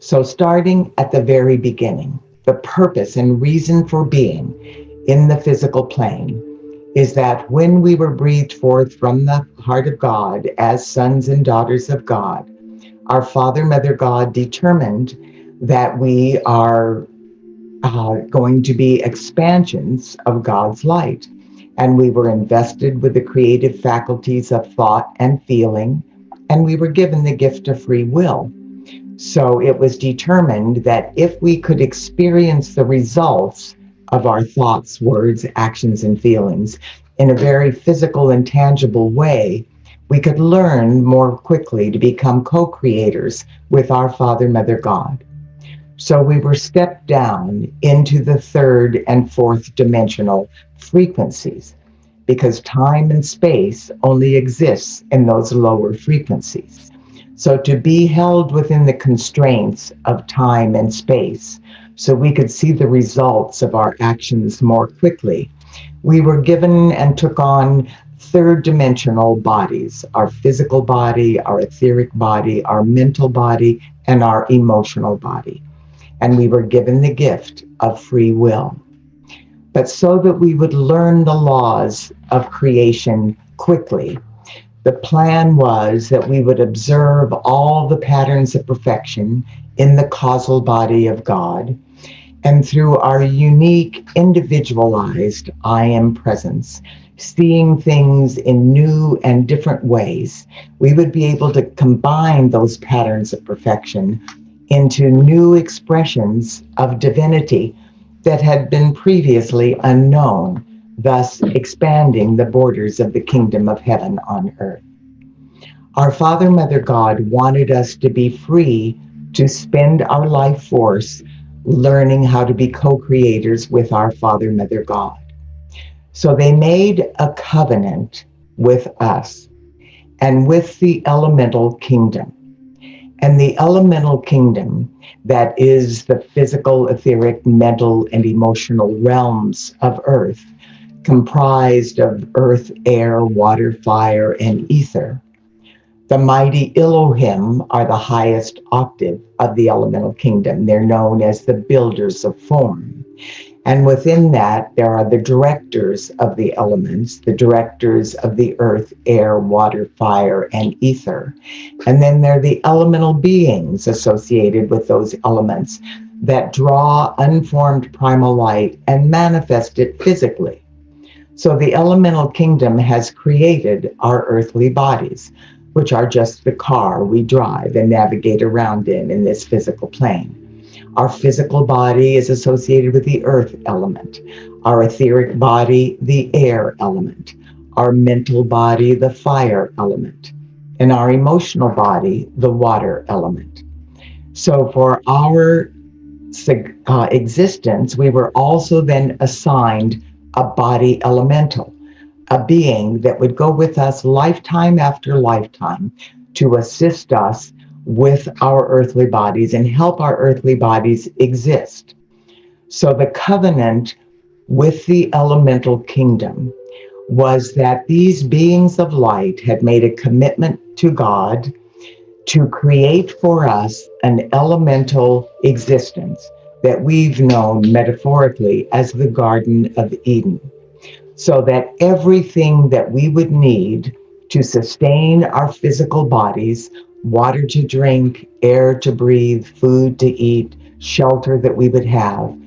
So starting at the very beginning, the purpose and reason for being in the physical plane is that when we were breathed forth from the heart of God as sons and daughters of God, our Father, Mother God determined that we are going to be expansions of God's light. And we were invested with the creative faculties of thought and feeling, and we were given the gift of free will. So it was determined that if we could experience the results of our thoughts, words, actions, and feelings in a very physical and tangible way, we could learn more quickly to become co-creators with our Father, Mother God. So we were stepped down into the third and fourth dimensional frequencies because time and space only exists in those lower frequencies. So to be held within the constraints of time and space, so we could see the results of our actions more quickly, we were given and took on third dimensional bodies, our physical body, our etheric body, our mental body, and our emotional body. And we were given the gift of free will. But so that we would learn the laws of creation quickly, the plan was that we would observe all the patterns of perfection in the causal body of God, and through our unique, individualized I am presence, seeing things in new and different ways, we would be able to combine those patterns of perfection into new expressions of divinity that had been previously unknown, thus expanding the borders of the kingdom of heaven on earth. Our Father, Mother God wanted us to be free to spend our life force learning how to be co-creators with our Father, Mother God. So they made a covenant with us and with the elemental kingdom. And the elemental kingdom, that is the physical, etheric, mental, and emotional realms of earth, comprised of earth, air, water, fire, and ether. The mighty Elohim are the highest octave of the elemental kingdom. They're known as the builders of form. And within that, there are the directors of the elements, the directors of the earth, air, water, fire, and ether. And then there are the elemental beings associated with those elements that draw unformed primal light and manifest it physically. So the elemental kingdom has created our earthly bodies, which are just the car we drive and navigate around in this physical plane. Our physical body is associated with the earth element, our etheric body, the air element, our mental body, the fire element, and our emotional body, the water element. So for our existence, we were also then assigned a body elemental, a being that would go with us lifetime after lifetime to assist us with our earthly bodies and help our earthly bodies exist. So the covenant with the elemental kingdom was that these beings of light had made a commitment to God to create for us an elemental existence that we've known metaphorically as the Garden of Eden, so that everything that we would need to sustain our physical bodies, water to drink, air to breathe, food to eat, shelter that we would have,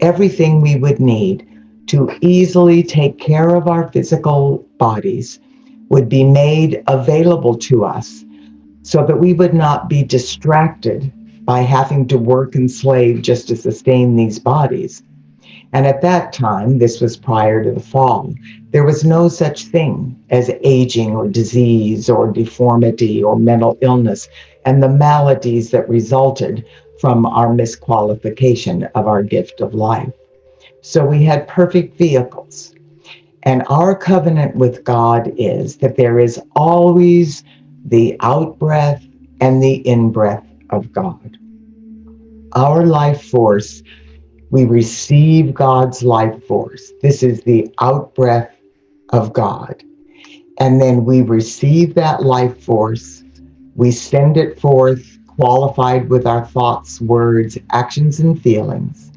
everything we would need to easily take care of our physical bodies would be made available to us so that we would not be distracted by having to work and slave just to sustain these bodies. And at that time, this was prior to the fall, there was no such thing as aging or disease or deformity or mental illness and the maladies that resulted from our misqualification of our gift of life. So we had perfect vehicles. And our covenant with God is that there is always the out-breath and the in-breath of God. Our life force, we receive God's life force. This is the out-breath of God. And then we receive that life force, we send it forth qualified with our thoughts, words, actions, and feelings.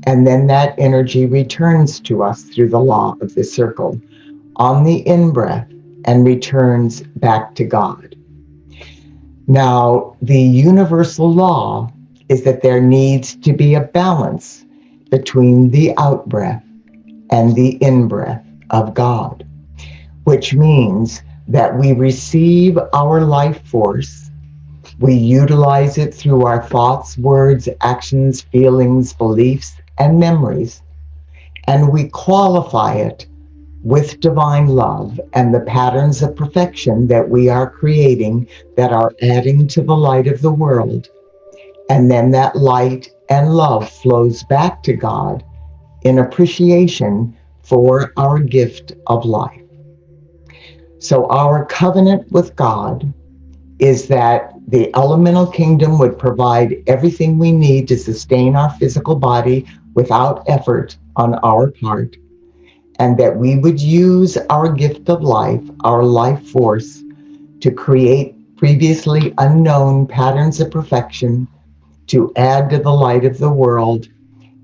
And then that energy returns to us through the law of the circle on the in-breath and returns back to God. Now, the universal law is that there needs to be a balance between the out-breath and the in-breath of God, which means that we receive our life force, we utilize it through our thoughts, words, actions, feelings, beliefs, and memories, and we qualify it with divine love and the patterns of perfection that we are creating that are adding to the light of the world. And then that light and love flows back to God in appreciation for our gift of life. So our covenant with God is that the elemental kingdom would provide everything we need to sustain our physical body without effort on our part, and that we would use our gift of life, our life force, to create previously unknown patterns of perfection, to add to the light of the world,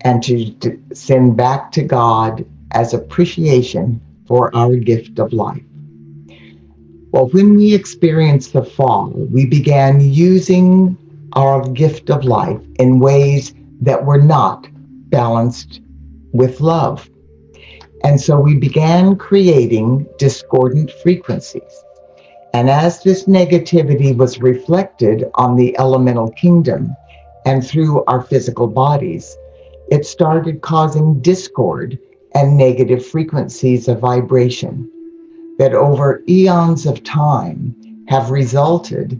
and to send back to God as appreciation for our gift of life. Well, when we experienced the fall, we began using our gift of life in ways that were not balanced with love. And so we began creating discordant frequencies. And as this negativity was reflected on the elemental kingdom and through our physical bodies, it started causing discord and negative frequencies of vibration that over eons of time have resulted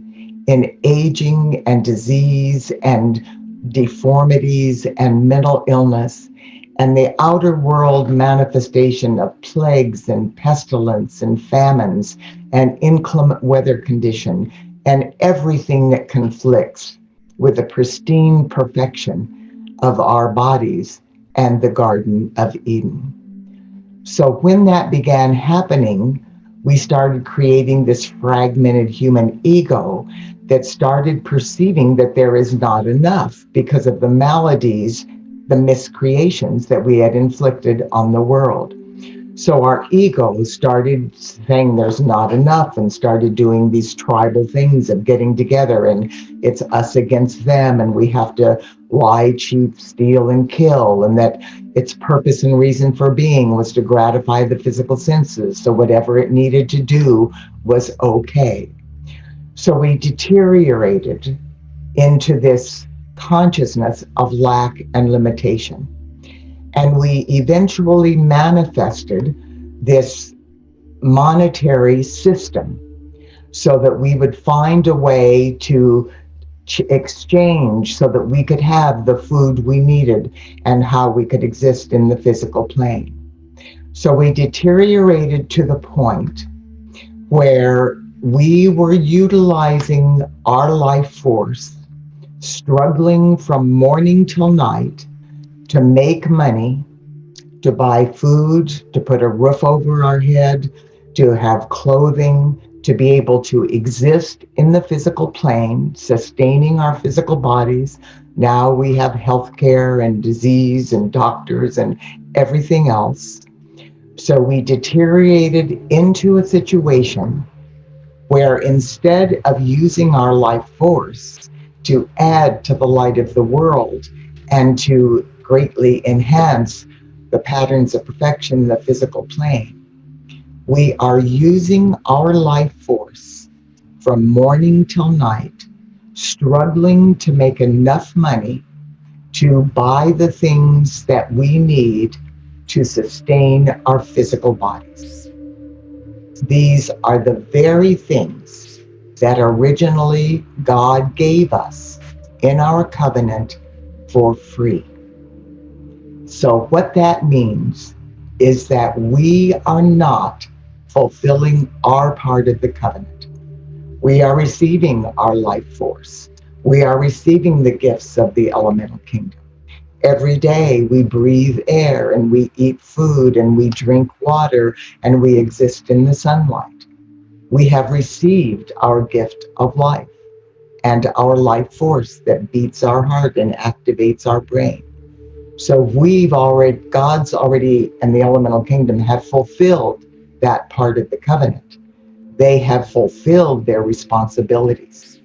in aging and disease and deformities and mental illness and the outer world manifestation of plagues and pestilence and famines and inclement weather condition and everything that conflicts with the pristine perfection of our bodies and the Garden of Eden. So when that began happening, we started creating this fragmented human ego that started perceiving that there is not enough because of the maladies, the miscreations that we had inflicted on the world. So our ego started saying there's not enough and started doing these tribal things of getting together and it's us against them and we have to lie, cheat, steal, and kill, and that its purpose and reason for being was to gratify the physical senses. So whatever it needed to do was okay. So we deteriorated into this consciousness of lack and limitation. And we eventually manifested this monetary system so that we would find a way to exchange so that we could have the food we needed and how we could exist in the physical plane. So we deteriorated to the point where we were utilizing our life force, struggling from morning till night to make money, to buy food, to put a roof over our head, to have clothing, to be able to exist in the physical plane, sustaining our physical bodies. Now we have healthcare and disease and doctors and everything else. So we deteriorated into a situation where instead of using our life force to add to the light of the world and to greatly enhance the patterns of perfection in the physical plane, we are using our life force from morning till night, struggling to make enough money to buy the things that we need to sustain our physical bodies. These are the very things that originally God gave us in our covenant for free. So what that means is that we are not fulfilling our part of the covenant. We are receiving our life force. We are receiving the gifts of the elemental kingdom. Every day we breathe air and we eat food and we drink water and we exist in the sunlight. We have received our gift of life. and our life force that beats our heart and activates our brain. So God's already, and the elemental kingdom have fulfilled that part of the covenant. They have fulfilled their responsibilities.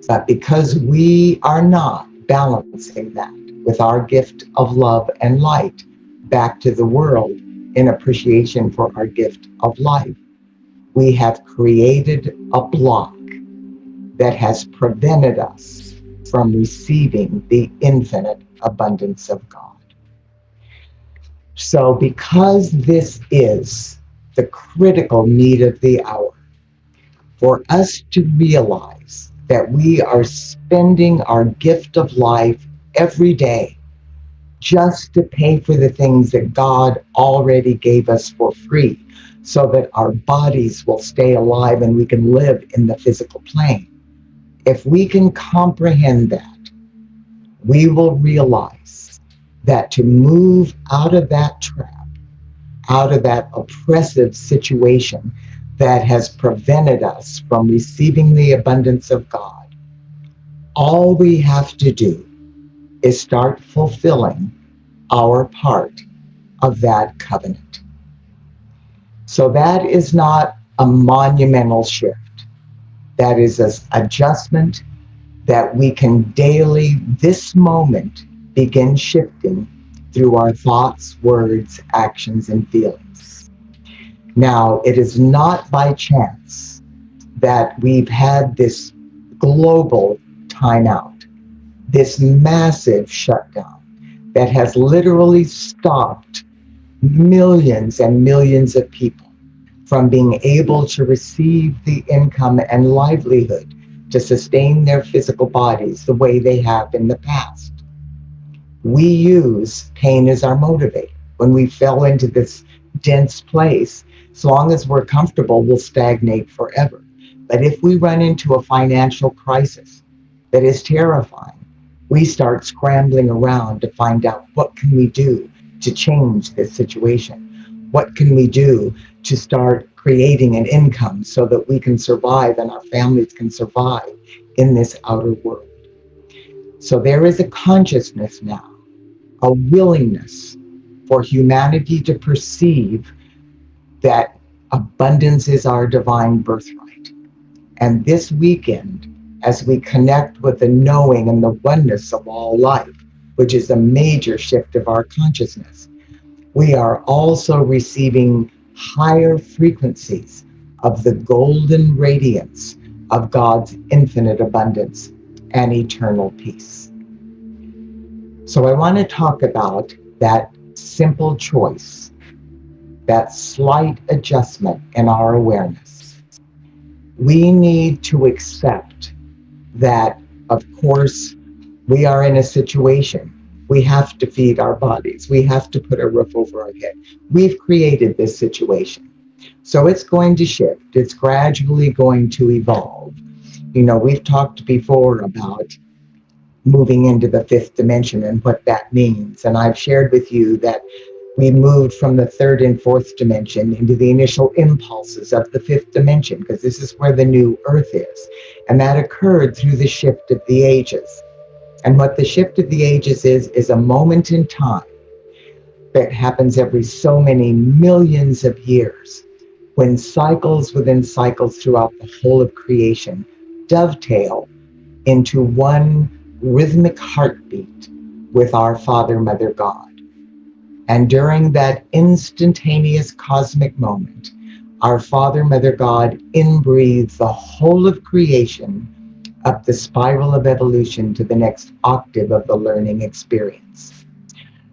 But because we are not balancing that with our gift of love and light back to the world in appreciation for our gift of life, we have created a block that has prevented us from receiving the infinite abundance of God. So, because this is the critical need of the hour, for us to realize that we are spending our gift of life every day just to pay for the things that God already gave us for free, so that our bodies will stay alive and we can live in the physical plane. If we can comprehend that, we will realize that to move out of that trap, out of that oppressive situation that has prevented us from receiving the abundance of God, all we have to do is start fulfilling our part of that covenant. So that is not a monumental shift. That is an adjustment that we can daily, this moment, begin shifting through our thoughts, words, actions, and feelings. Now, it is not by chance that we've had this global timeout, this massive shutdown that has literally stopped millions and millions of people from being able to receive the income and livelihood to sustain their physical bodies the way they have in the past. We use pain as our motivator. When we fell into this dense place, as long as we're comfortable, we'll stagnate forever. But if we run into a financial crisis that is terrifying, we start scrambling around to find out, what can we do to change this situation? What can we do to start creating an income so that we can survive and our families can survive in this outer world? So there is a consciousness now, a willingness for humanity to perceive that abundance is our divine birthright. And this weekend, as we connect with the knowing and the oneness of all life, which is a major shift of our consciousness, we are also receiving higher frequencies of the golden radiance of God's infinite abundance and eternal peace. So I want to talk about that simple choice, that slight adjustment in our awareness. We need to accept that, of course, we are in a situation. We have to feed our bodies. We have to put a roof over our head. We've created this situation. So it's going to shift. It's gradually going to evolve. You know, we've talked before about moving into the fifth dimension and what that means. And I've shared with you that we moved from the third and fourth dimension into the initial impulses of the fifth dimension, because this is where the new earth is. And that occurred through the shift of the ages. And what the shift of the ages is a moment in time that happens every so many millions of years, when cycles within cycles throughout the whole of creation dovetail into one rhythmic heartbeat with our Father, Mother, God. And during that instantaneous cosmic moment, our Father, Mother, God inbreathes the whole of creation up the spiral of evolution to the next octave of the learning experience.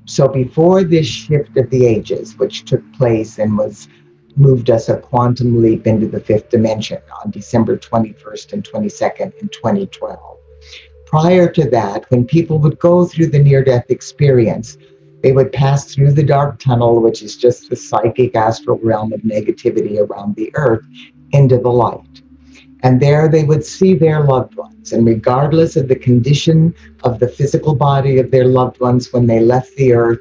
So before this shift of the ages, which took place and moved us a quantum leap into the fifth dimension on December 21st and 22nd in 2012, prior to that, when people would go through the near-death experience, they would pass through the dark tunnel, which is just the psychic astral realm of negativity around the earth, into the light. And there they would see their loved ones. And regardless of the condition of the physical body of their loved ones when they left the earth,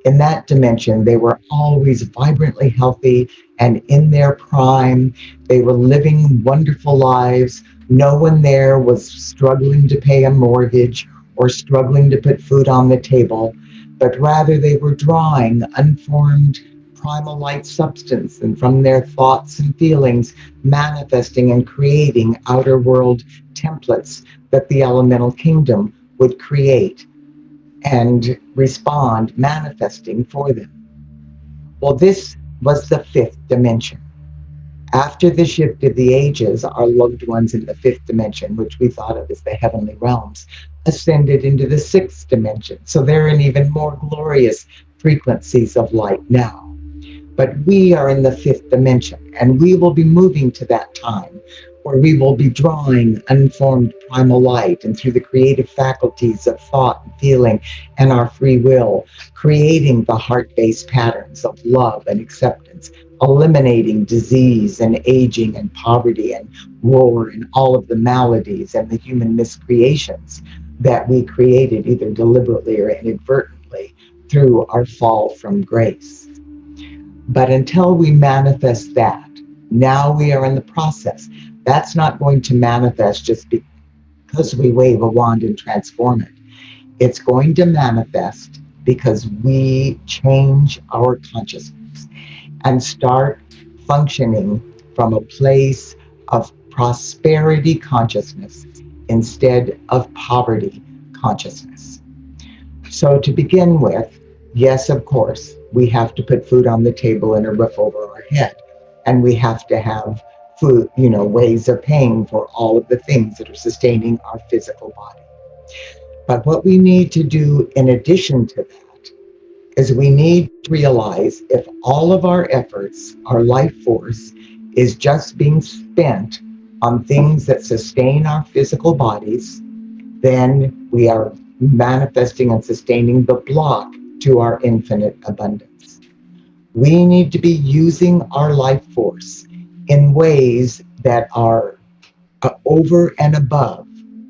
in that dimension, they were always vibrantly healthy and in their prime. They were living wonderful lives. No one there was struggling to pay a mortgage or struggling to put food on the table, but rather they were drawing unformed primal light substance, and from their thoughts and feelings, manifesting and creating outer world templates that the elemental kingdom would create and respond, manifesting for them. Well, this was the fifth dimension. After the shift of the ages, our loved ones in the fifth dimension, which we thought of as the heavenly realms, ascended into the sixth dimension. So they're in even more glorious frequencies of light now. But we are in the fifth dimension, and we will be moving to that time where we will be drawing unformed primal light, and through the creative faculties of thought and feeling and our free will, creating the heart-based patterns of love and acceptance, eliminating disease and aging and poverty and war and all of the maladies and the human miscreations that we created either deliberately or inadvertently through our fall from grace. But until we manifest that, now we are in the process. That's not going to manifest just because we wave a wand and transform it. It's going to manifest because we change our consciousness and start functioning from a place of prosperity consciousness instead of poverty consciousness. So to begin with, yes, of course, we have to put food on the table and a roof over our head. And we have to have food, ways of paying for all of the things that are sustaining our physical body. But what we need to do in addition to that is we need to realize if all of our efforts, our life force, is just being spent on things that sustain our physical bodies, then we are manifesting and sustaining the block to our infinite abundance. We need to be using our life force in ways that are over and above,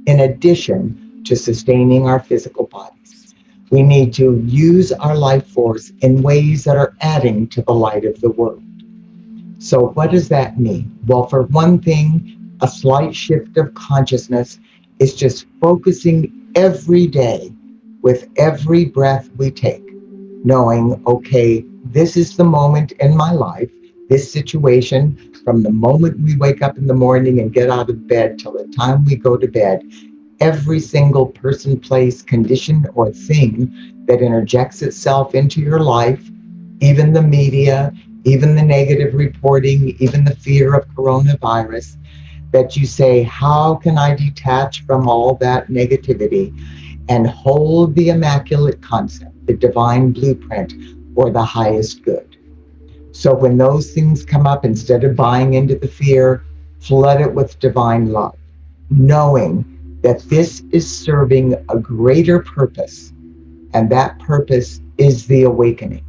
in addition to sustaining our physical bodies. We need to use our life force in ways that are adding to the light of the world. So what does that mean? Well, for one thing, a slight shift of consciousness is just focusing every day with every breath we take, knowing, okay, this is the moment in my life, this situation, from the moment we wake up in the morning and get out of bed till the time we go to bed, every single person, place, condition, or thing that interjects itself into your life, even the media, even the negative reporting, even the fear of coronavirus, that you say, how can I detach from all that negativity and hold the immaculate concept, the divine blueprint, or the highest good? So when those things come up, instead of buying into the fear, flood it with divine love, knowing that this is serving a greater purpose, and that purpose is the awakening.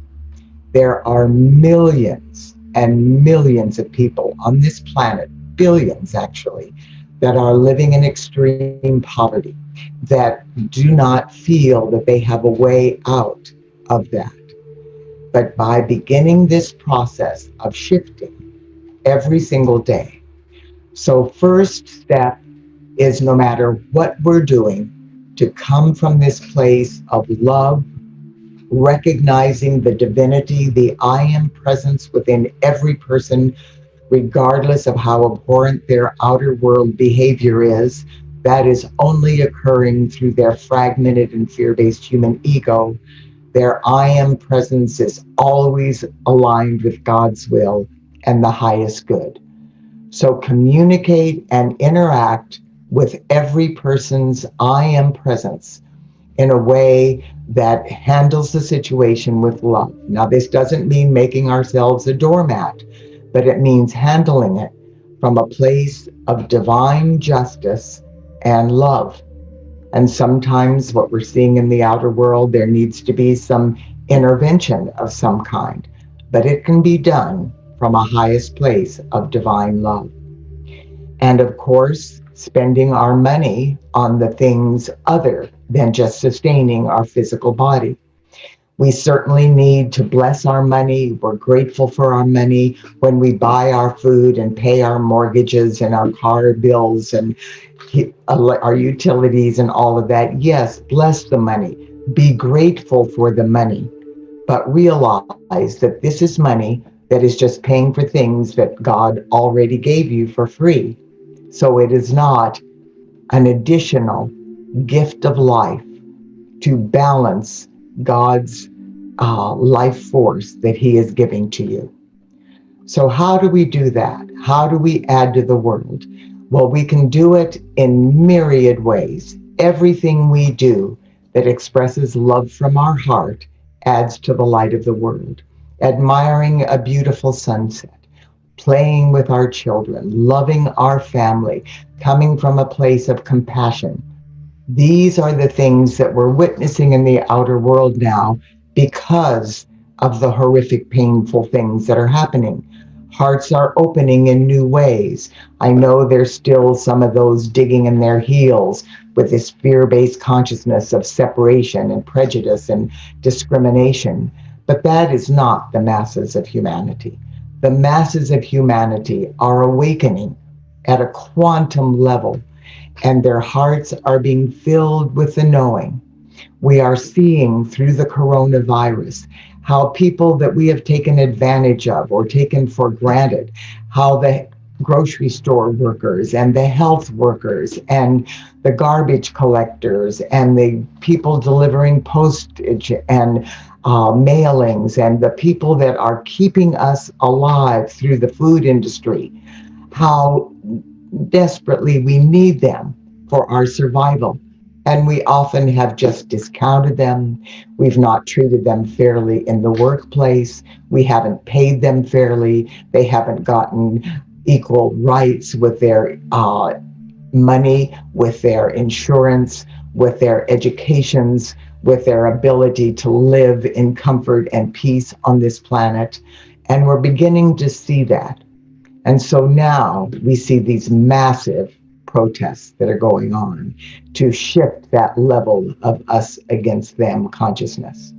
There are millions and millions of people on this planet, billions actually, that are living in extreme poverty, that do not feel that they have a way out of that. But by beginning this process of shifting every single day, so first step is, no matter what we're doing, to come from this place of love, recognizing the divinity, the I am presence within every person, regardless of how abhorrent their outer world behavior is. That is only occurring through their fragmented and fear-based human ego. Their I am presence is always aligned with God's will and the highest good. So communicate and interact with every person's I am presence in a way that handles the situation with love. Now, this doesn't mean making ourselves a doormat, but it means handling it from a place of divine justice and love. And sometimes what we're seeing in the outer world, there needs to be some intervention of some kind, but it can be done from a highest place of divine love. And of course, spending our money on the things other than just sustaining our physical body. We certainly need to bless our money. We're grateful for our money when we buy our food and pay our mortgages and our car bills and our utilities and all of that. Yes, bless the money. Be grateful for the money, but realize that this is money that is just paying for things that God already gave you for free. So it is not an additional gift of life to balance God's life force that He is giving to you. So, how do we do that? How do we add to the world? Well, we can do it in myriad ways. Everything we do that expresses love from our heart adds to the light of the world. Admiring a beautiful sunset, playing with our children, loving our family, coming from a place of compassion. These are the things that we're witnessing in the outer world now because of the horrific, painful things that are happening. Hearts are opening in new ways. I know there's still some of those digging in their heels with this fear-based consciousness of separation and prejudice and discrimination, but that is not the masses of humanity. The masses of humanity are awakening at a quantum level, and their hearts are being filled with the knowing. We are seeing through the coronavirus how people that we have taken advantage of or taken for granted, how the grocery store workers and the health workers and the garbage collectors and the people delivering postage and mailings and the people that are keeping us alive through the food industry, how desperately we need them for our survival. And we often have just discounted them. We've not treated them fairly in the workplace. We haven't paid them fairly. They haven't gotten equal rights with their money, with their insurance, with their educations, with their ability to live in comfort and peace on this planet. And we're beginning to see that. And so now we see these massive protests that are going on to shift that level of us against them consciousness.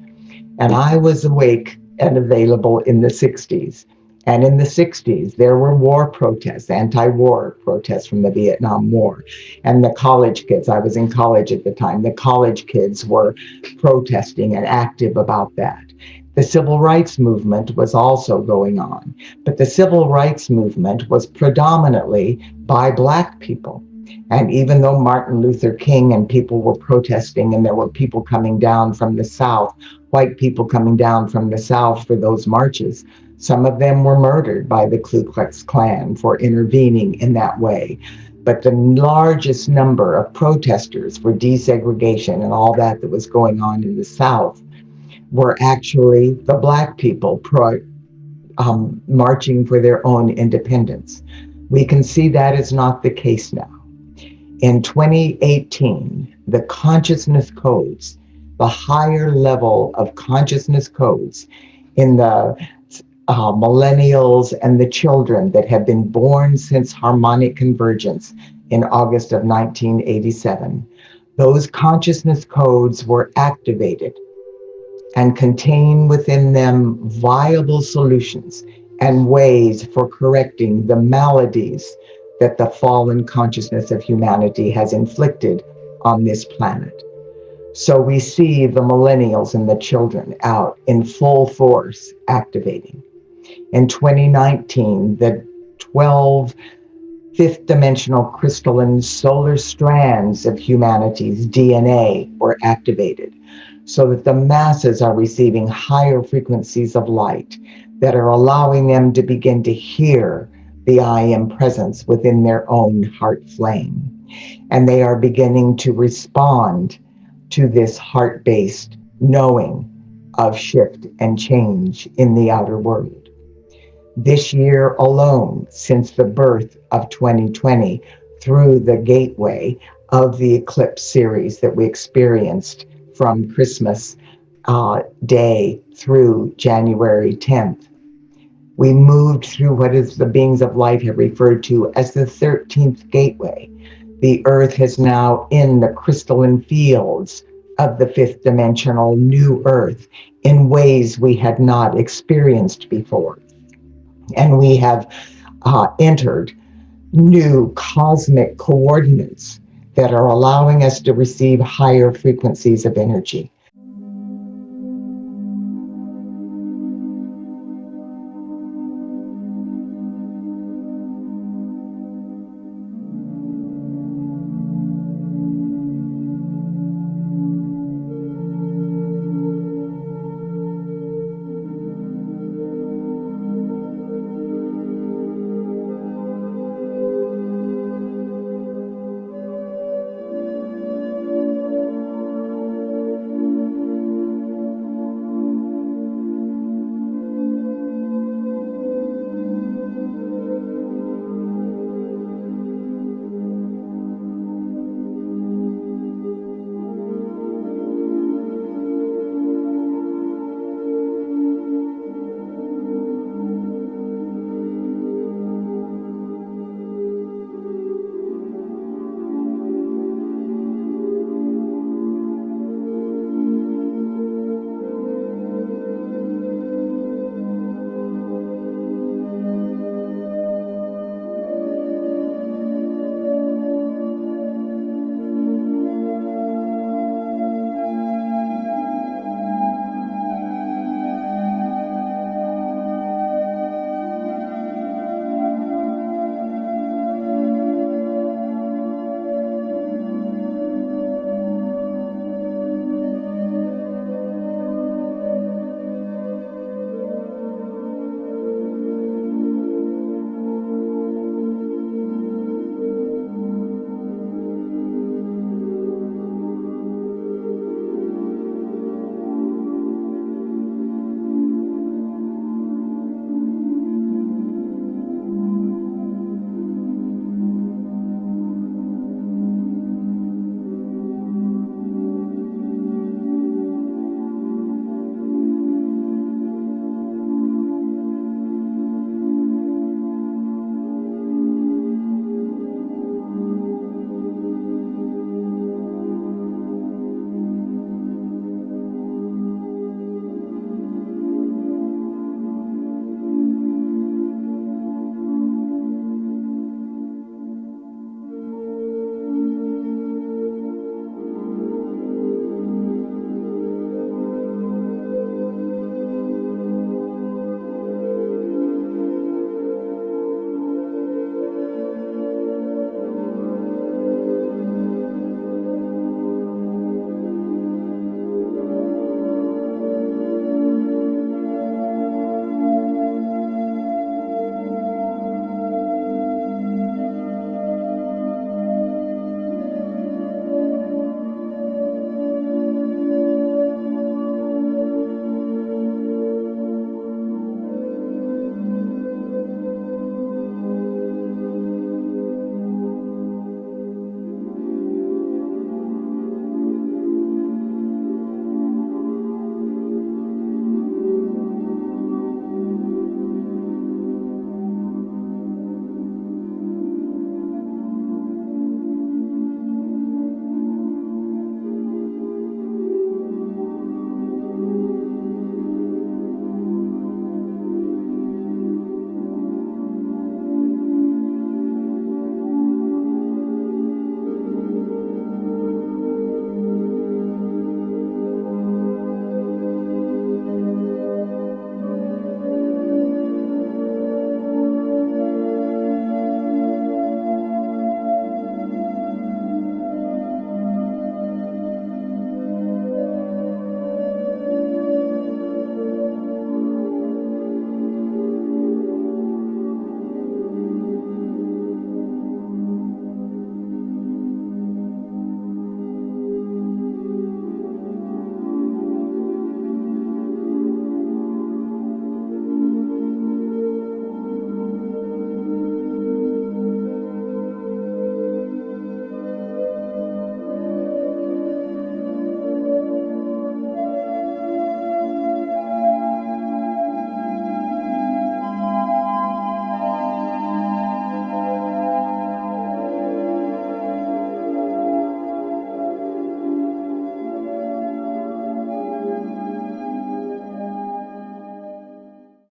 And I was awake and available in the 60s. And in the 60s, there were war protests, anti-war protests from the Vietnam War. And the college kids, I was in college at the time, the college kids were protesting and active about that. The civil rights movement was also going on, but the civil rights movement was predominantly by Black people. And even though Martin Luther King and people were protesting, and there were people coming down from the South, white people coming down from the South for those marches, some of them were murdered by the Ku Klux Klan for intervening in that way. But the largest number of protesters for desegregation and all that was going on in the South were actually the Black people marching for their own independence. We can see that is not the case now. In 2018, the consciousness codes, the higher level of consciousness codes in the millennials and the children that have been born since harmonic convergence in August of 1987, those consciousness codes were activated and contain within them viable solutions and ways for correcting the maladies that the fallen consciousness of humanity has inflicted on this planet. So we see the millennials and the children out in full force activating. In 2019, the 12 fifth dimensional crystalline solar strands of humanity's DNA were activated, so that the masses are receiving higher frequencies of light that are allowing them to begin to hear the I Am presence within their own heart flame. And they are beginning to respond to this heart-based knowing of shift and change in the outer world. This year alone, since the birth of 2020, through the gateway of the eclipse series that we experienced from Christmas Day through January 10th, we moved through what is the beings of light have referred to as the 13th gateway. The earth is now in the crystalline fields of the fifth dimensional new earth in ways we had not experienced before. And we have entered new cosmic coordinates that are allowing us to receive higher frequencies of energy.